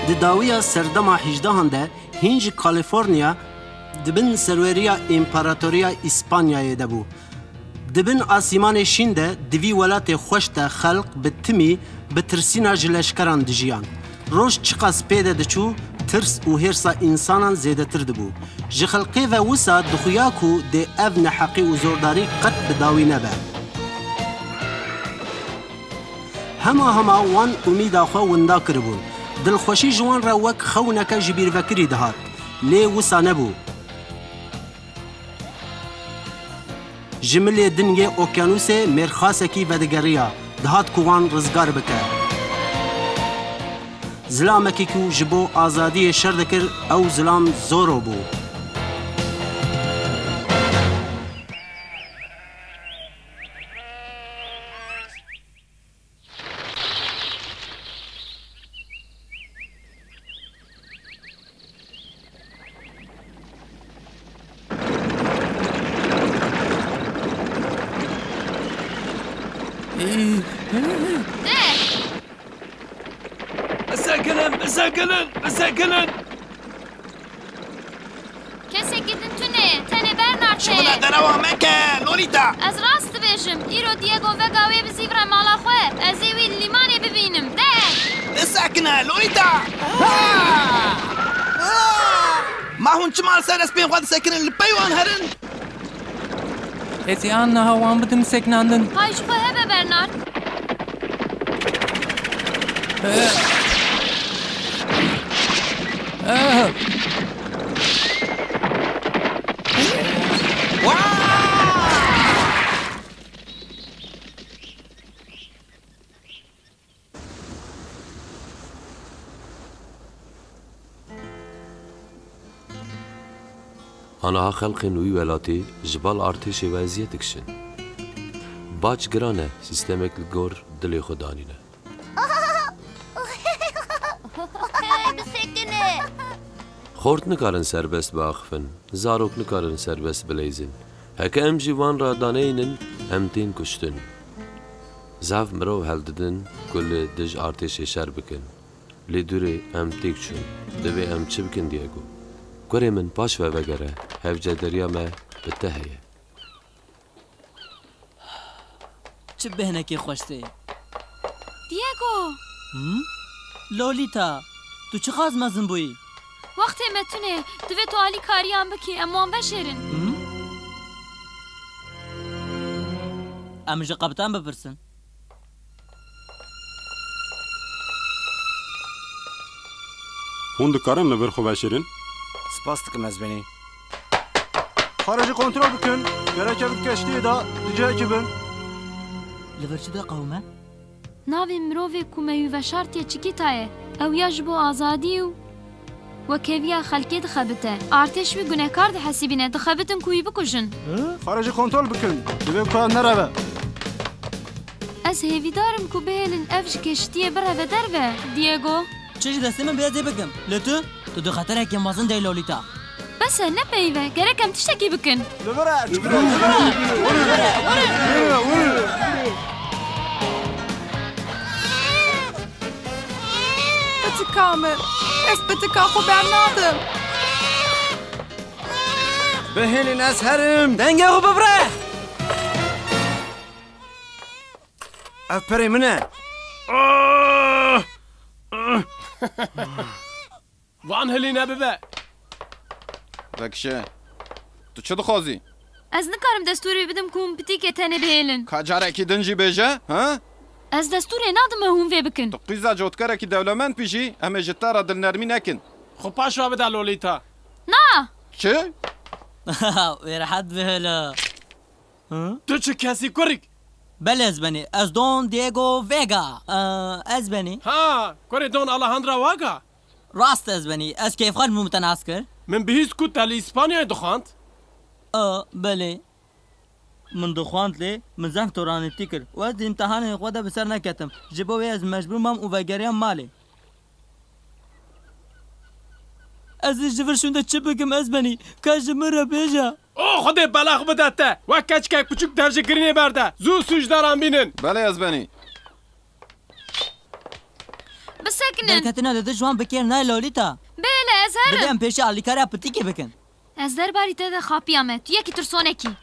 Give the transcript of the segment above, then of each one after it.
Di dawiya serdema 18 de hîn ji Kaliforniya dibin serweriya İmparatoriya İspanyayê de bû. Dibin asîmanê şîn de di vî welatê xweş de xelq bi timî bi tirsîna ji leşkeran dijiyan. Roj çiqas pê de diçû, tirs û hêrsa însanan zêdetir dibû. Ji xelqê ve wisa dixuya ku dê ev neheqî û zordarî qet bi dawî nebe. Hema wan umîda xwe winda kiribûn. Dilxweşî ji wan re wek xewneke ji bîrvekirî dihat. Lê wisa nebû. Ji milê dingê okyanusê mêrxasekî vedigeriya. Dihat ku wan rizgar bike. Zilamekî ku ji bo azadiyê şer dikir, ew zilam zoro bû. Sakının! Kesek gidin tüne, tene Bernard Şuna derawa meke, Lolita! Ez rast dibêjim, îro Diego Vega wê bizîvre mala xwe, ez ê wî lîmanê bibînim, de! Sakine, Lolita! Ma hûn çima li ser destpên xwe disekinin li peywan herin? Ez ê an niha wan bidim seknandin. Hay ji xwe hebe Bernard. Anaha xelqên wî welatê ji bal artêşê ve eziyet dikişin. Baş giran e sîstemek li gor dilê xwe danîne. Bisekine! Xort nikarin serbest biaxivin, zarok nikarin serbest bilêzin. Heke em jî wan ra daneyînin, em tên kuştin. Zav mirov heldidin ku li dij artêşê şer bikin. Lê dûrê em têk çûn, divê em çi bikin Diego? Kurê min paş ve vegere, hevcederiya me bi te heye. Çi behnekê xweş tê? Diego! Lolita, tu çi xaz mezin bûyî? Wextê me tune, divê tu alî kariyan bikî, em wan veşêrin. Em ji qebtan bipirsin. Hûn dikarin li vir xwe veşêrin? Spas dikim ez benî. Xaracı kontrol bikin. Gereke bi keştiye da diceki bin. Li vir çi de qewme? Navê mirovê ku me wî veşartiye çikîta ye. Ew ya ji bo azadî û wekeviya xelkê dixebite. Artêş wî gunehkar dihesibîne, dixebitin ku wî bikujin. Xaracı kontrol bikin. Divê ku ev nereve. Ez hêvîdarim ku bihêlin ev ji keştiyê bireve derve, Diego. Çi ji destê min bêzê bikim. Li tu di xeterekê mezin dey Lolita. Bes e nepeyve, gerek em tiştekî bikin. Li vir e, çıkın. Bitika min, ez bitika xwe bernadim. Bihêlin ez herim. Dengê xwe bibire! Ev perê min e. Van hilîne bibe! Vekişe, tu çi dixwazî? Ez nikarim destûrê bidim ku hûn pitîkê tenê bihêlin. Ka carekî din jî bêje, ha? Ez destûrê nadim me hûn vê bikin. Tu qîza cotkarekî dewlemend pîjî, em ê ji te re dilnermî nekin. Xwe paş ve bide Lolita! Na! Çi? Wê rehet bihêle. Tu çi kesî kurik? Belê ez benî. Ez Don Diego Vega. Ez benî. Ha! Kurê Don Alejandro Vega? Rast ez benî. Ez kêfxweş bûm te nas kir. Min bihîst ku te li İspanyayê dixwand? Belê. Min dixwand lê, min zeng toranîtî kir. û ez di îmtihanê xwe de bi ser neketim. Ji bo wê ez mecbûr mam û vegeriyam malê. Ez ê ji vir şûnde çi bikim ez benî? Ka ji min re bêje. O xwedê belax bide te! Wek keçikek biçûk dev ji girinê berde! Zû sûjdaran bînin! Belê ez benî. Bi ser سکنن درکتنا داده جوان بکر نه لولیتا بله از بده هرم ام پیش آلیکاری پتیکی بکن از درباری تده خاپیامه تو یکی ترسونکی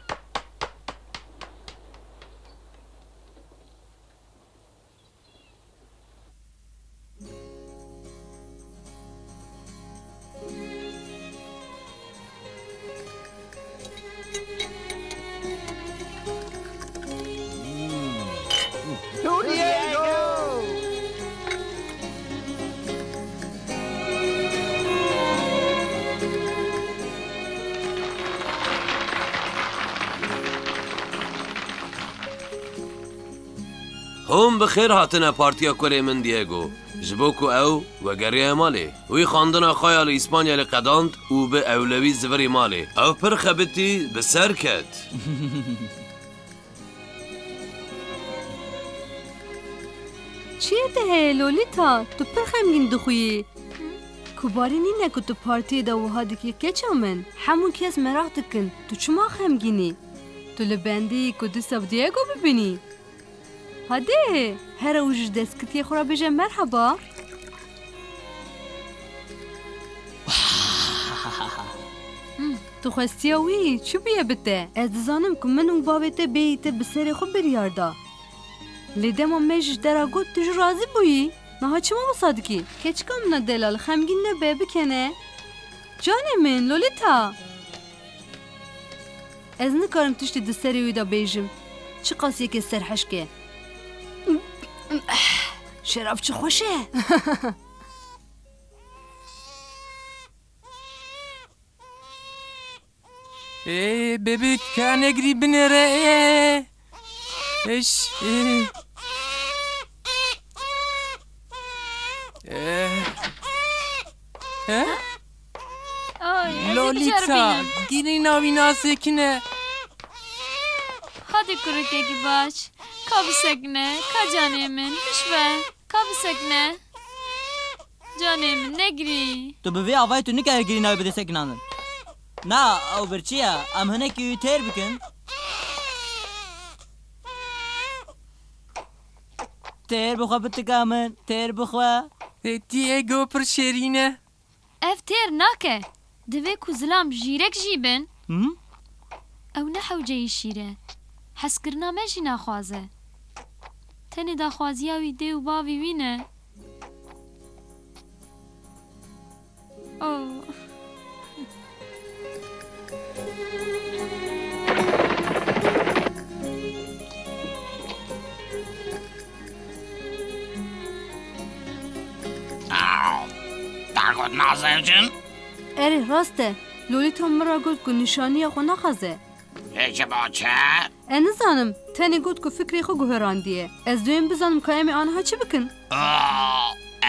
هم بخیر هاتنه پارتیا کوری من دیگو جبو کو او و گریه مالی وی خاندن خیال اسپانیا لقداند او به اولوی زوری مالی او پر خبتی به سر کد چیه ده لولیتا تو پر خمگین دخویی کباری نینه که تو پارتی دا وها دکی کچا من همون کس مراق دکن تو چما خمگینی تو لبندی که دو سب دیگو ببینی هاده هر اوج دسکتی خورا بجه مرحبا تو خواستی اوی چو بیه بته از زانم که من و باویته بیته بسری خوب بریاردا لیده ما میجش درا گود تجو رازی بویی نها چما مصادکی کچکم نا دلال خمگین نبه بکنه جان من لولیتا از نکارم تشتی دسری ویدا بیجم چه قاسیه که سرحشکه شراب چه خوشه ببیت که نگری بنره اش لولیتا گیری ناوی ناسکنه هادی کرکه کی باش کاب سکنه کا جانه من بشبه کاب سکنه جانه من نگری تو بوی آوای تو نکه گیری ناوی بده سکنانن نه او برچیه ام هنه که تیر بکن تیر بخوا بتکامن تیر بخوا دیگو پر شیرینه اف تیر ناکه دوی کو زلام جیرک جیبن او نحو جی شیره حس کرنا ماشي ناخوازه تاني دا خوازياوي دي وبابي وينه اوه تاقود نازم جن؟ اره راسته لولیتا مرا گفت که نشانی خو نخوازه چه با چه؟ نزانم تانی گفت که فکری خو گوهراندیه از دویم بزانم که امی آنها چی بکن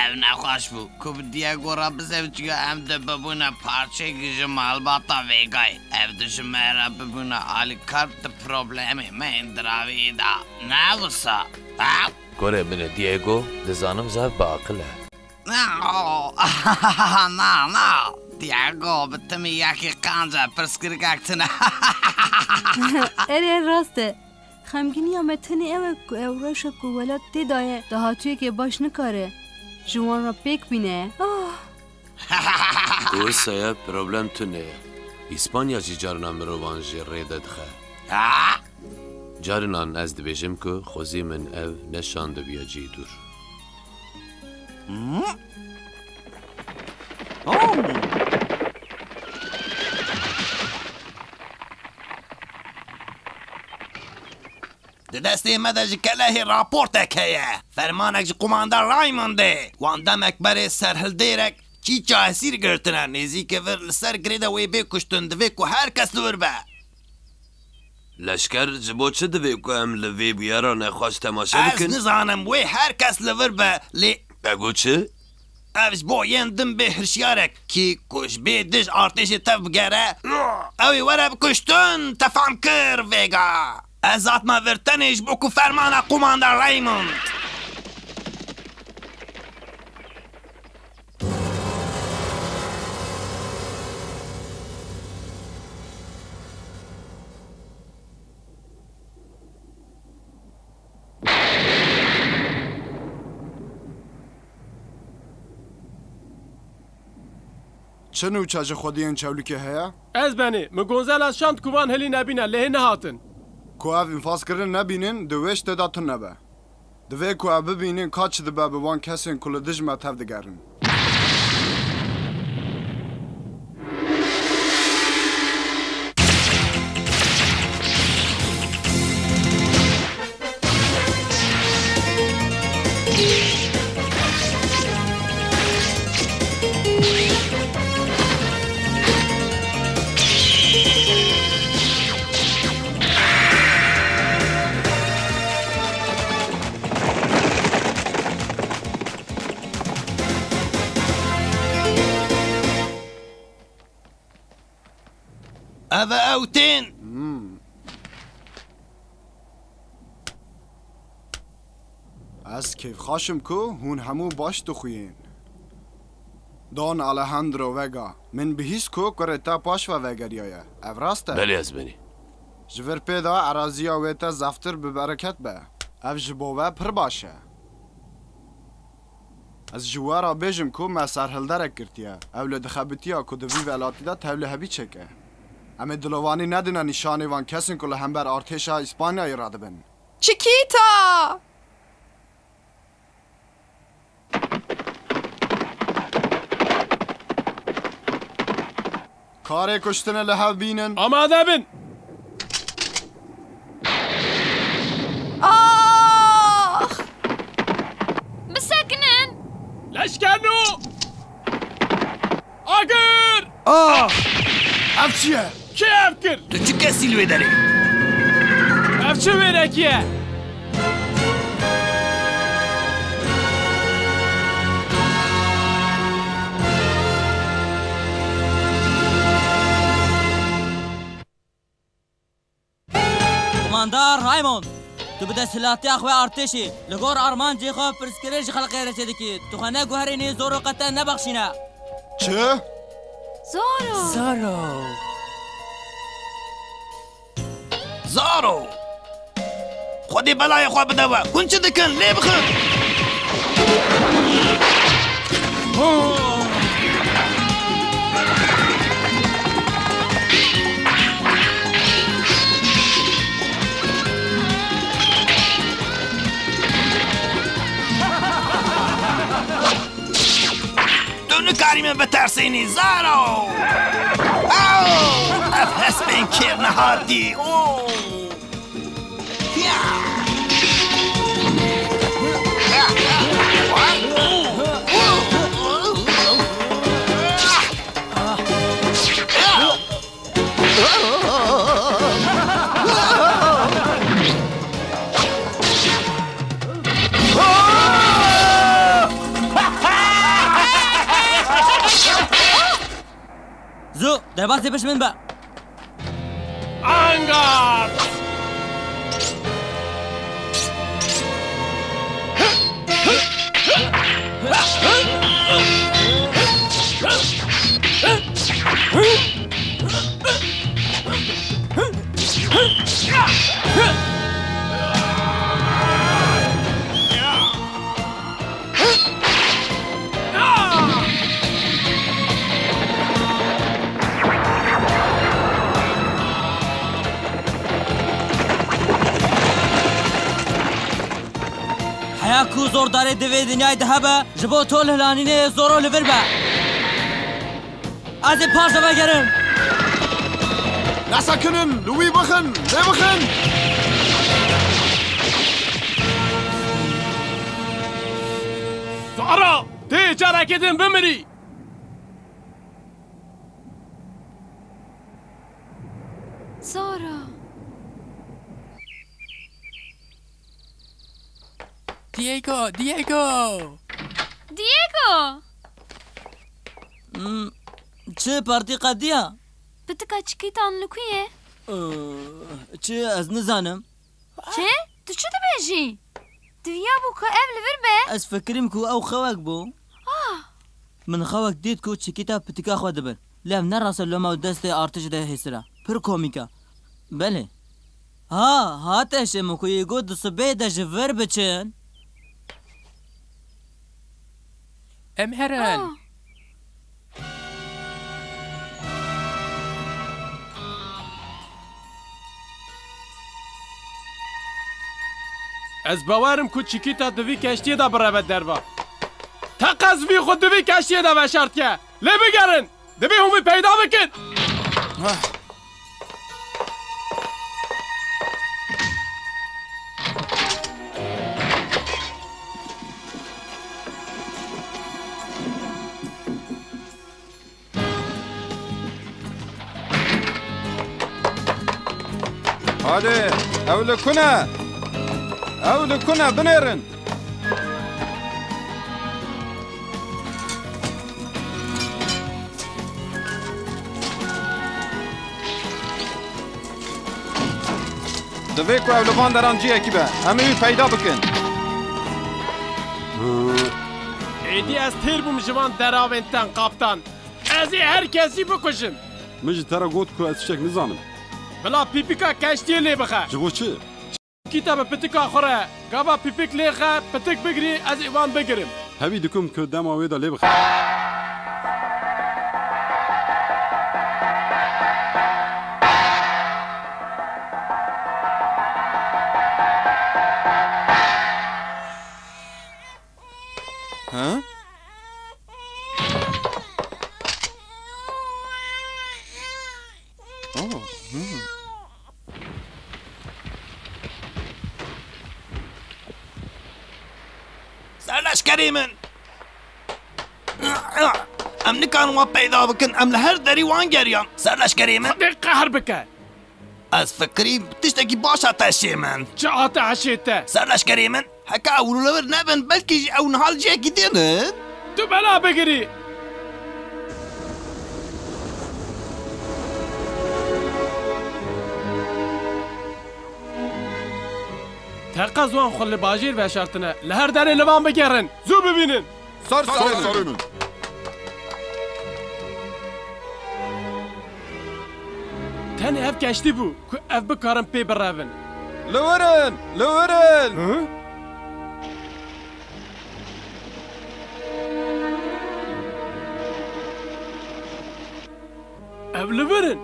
او نخواش بو که دیگو را بزیو چگه ام ده ببونه پارچه گیجه مالباتا ویگای او ده شمه ببونه آلی کار ده پروبلمی من دراوی دا نه وسا کوری من دیگو دزانم زف با عقله نه دیگو بتمی یکی قانجه پرسکرگاکتنه اره راسته خمگینی آمد تنی او روشه که ولاد دیدایه دهاتوی که باش نکاره جوان را پیک بینه او سایه پروبلم تونه اسپانیا جی جارنان مروان جی ریده دخه جارنان از دبیجم که خوزی من او نشانده بیا جی دور دستی مده جی کلهی راپورتک هیه فرمانک جی قماندار رایمونده واندمک بره سرحل دیرک چی چاهسیر گرتنه نیزی که ور لسر گریده وی بی کشتن دوی که هر کس لور به لشکر جبو چه دوی که هم لوی بیارا نخواست تماشا بکن؟ از نزانم وی هر کس لور به لی بگو چه؟ اوش با یندم به هرشیارک کی کش بی دش آرتش تف بگره اوی وره بکشتن تفهم کر ویگا از آتما ورتنش بکو فرمان قماندار رایموند چه نوچه جه خودیان چولوکی هیا؟ از بنی مگونزل از شاند کوان هلی نبینه لهه نهاتن کو اف انفاس کردن نبینن دویش تداتون نبه دوی کو اف ببینن کاچ دبه به وان کسین کل دجمه تف دگرن هذا اوتين از کیف خاشم کو هون همو باش دخوین دون الهاندرو وگا من بهیس کو کرتا پاش و وگریایه او راسته بله از بنی جور پیدا عراضیا ویتا زفتر ببرکت به او جبوه پر باشه از جوارا بیجم کو ما سرهلدرک کرتیه او لدخبتیا کو دوی ولاتی دا توله هبی چکه اما دلوانی ندونه نشانه وان کسین کل هم بر ارتش اسپانیا اراده بن چیکیتا کار کشتن لحو بینن آماده بین آخ بسکنن لشکنو آگر اف چیه؟ چه اف کرد؟ تو چه کسی لوی داری؟ اف چه برکیه؟ کماندار رایموند تو بده سلاتی اخوی ارتشی لگور آرمان جی خواه پرسکریج خلقی رچه دکی تو خانه گوهرینی زورو قطع نبخشینه چه؟ زارو خودی بلای خواه بدوه کن چه دکن لی بخن تو نکاری من بترسینی زارو اف هست بین کر نهاردی زو در باسی پش من با انگارد کو زور داره دوی دنیای ده با جبو طول هلانینه زورو لور با از این پارچه بگرم نسکنن لوی بخن لی بخن زارا تی چرکتن بمری زارا دیگو چه پارتی قدیه؟ بتکا چکیتان لکویه؟ چه از نزانم چه؟ تو چه دبیجی؟ دویا بو که اول لور به؟ از فکریم که او خواک بو من خواک دید که چکیتا پتکا خوا دبر لیم نراسل لما و دست ارتش ده هسرا پر کومیکا بله هاتش مکوی گو دسبه ده جور بچن ام هرن Ez bawerim ku çikîta divî keştiyê de bireve derva. Te qezvî xwe divî keştiyê de veşartiye. Lê bigerin. Divî hûn wî peyda bikin. Hadi, evli kuna. Evli kuna, binerin. Divê ku evlivan deran ciyekî be. Em ê wî peyda bikin. Êdî ez têr bûm ji van deravên ten kaptan. Ez ê her kesî bikuşim. Min ji te re got ku ez tiştek nizanim. Bila pîpîka keştiyê lê bixe. Ji bo çi? Çikîta bi pitika xwe re. Gava pîpîk lê xe, pitik bigirî, ez ê wan bigirim. Hevî dikim ku dema wê de lê bixe. Ha? سرلشکری من ام نکانم وا پیدا بکن ام لهر دری وان گریان سرلشکری من خدای قهر بکه از فکری تشتکی باش آتشی من چه آتشی ته سرلشکری من هکا اولو لور نبن بلکی جی اون حال جی کی دینن تو بلا بگیری تقا زوان خل باجیر و شرطنه لهر دری لوان بگیرن زو ببینن سر من تنی اف کشتی بو که اف بکارم پی براون لورن اف لورن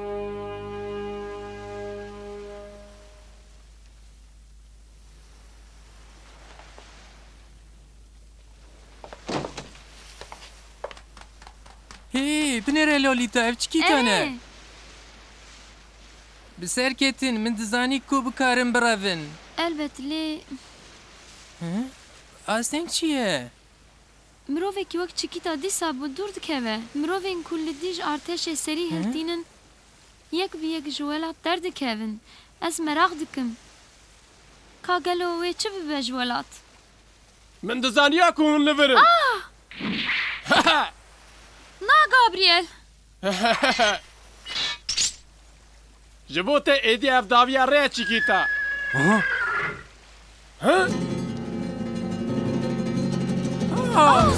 هی بنره لولیتا اف چکی تانه بسر کتین من دزانی کو بکارم براون البته لی آستنگ چیه؟ مروفێکی وەک چکیتا دیسا بۆ دوور دکەوێ مرۆڤێن کو لە دیژ ئارتێشێ سەری هەلتینن یەک بە یەک ji welat derdikevin ez merak dikim ka gelo wê çi bibe ji welat min dizaniya ku hûn li virin na Gabriel ji bo te êdî ev daviya rê çikîta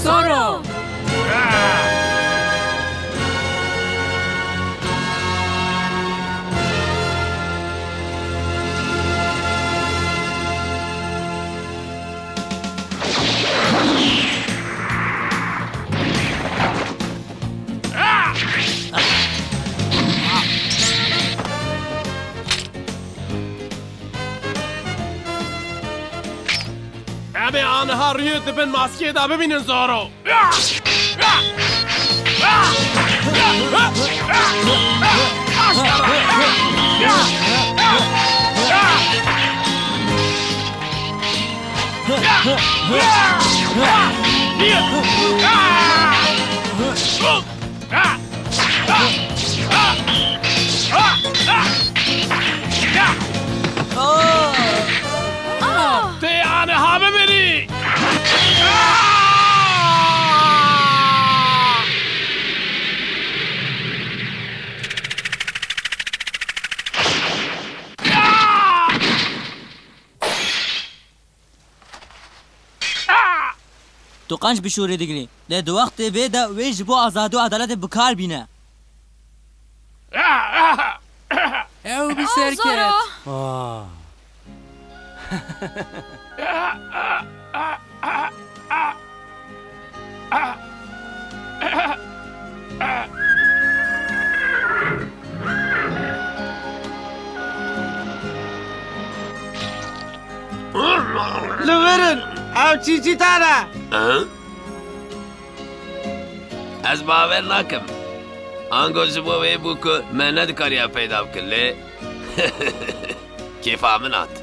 Zoro! Abi anha rüyü dibin maskeye da bibinin Zoro. Te anha bibini. تو قنج بشوری دیگری لی دو وقت بیده ویج بو آزادی و عدالت بکار بینه او بسر کرد لورن او چی تاره از باور نکم آنگو جبو وی بو که من ندکاریا پیدا بکن لی کیفا منات